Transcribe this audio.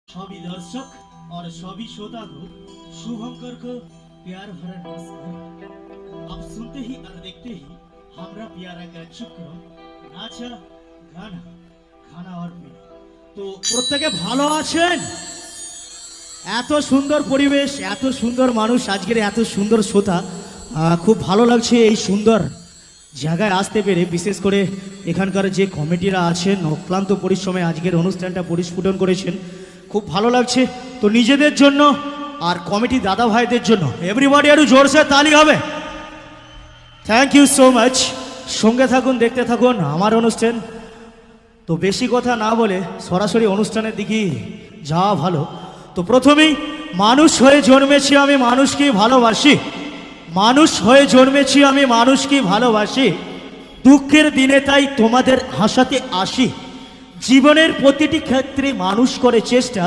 सभी दर्शक और सभी श्रोता को शुभंकर को प्यार भरा नमस्कार। आप सुनते ही और देखते ही हमरा प्यारा कार्यक्रम नाचा गाना खाना और पीना। तो প্রত্যেকে ভালো আছেন? এত সুন্দর পরিবেশ, এত সুন্দর মানুষ, আজকের এত সুন্দর শ্রোতা, খুব ভালো লাগছে এই সুন্দর জায়গায় আসতে পেরে। বিশেষ করে এখানকার যে কমিটিরা আছেন অক্লান্ত পরিশ্রমে আজকের অনুষ্ঠানটা পরিস্ফুটন করেছেন, খুব ভালো লাগছে। তো নিজেদের জন্য আর কমিটি দাদা ভাইদের জন্য এভরিবডি একটু জোরসে তালি হবে। Thank you so much. সঙ্গে থাকুন, দেখতে থাকুন আমার অনুষ্ঠান। তো বেশি কথা না বলে সরাসরি অনুষ্ঠানের দিকে যাওয়া ভালো। তো প্রথমেই মানুষ হয়ে জন্মেছি আমি মানুষকে ভালোবাসি, মানুষ হয়ে জন্মেছি আমি মানুষকে ভালোবাসি, দুঃখের দিনে তাই তোমাদের হাসাতে আসি, জীবনের প্রতিটি ক্ষেত্রে মানুষ করে চেষ্টা।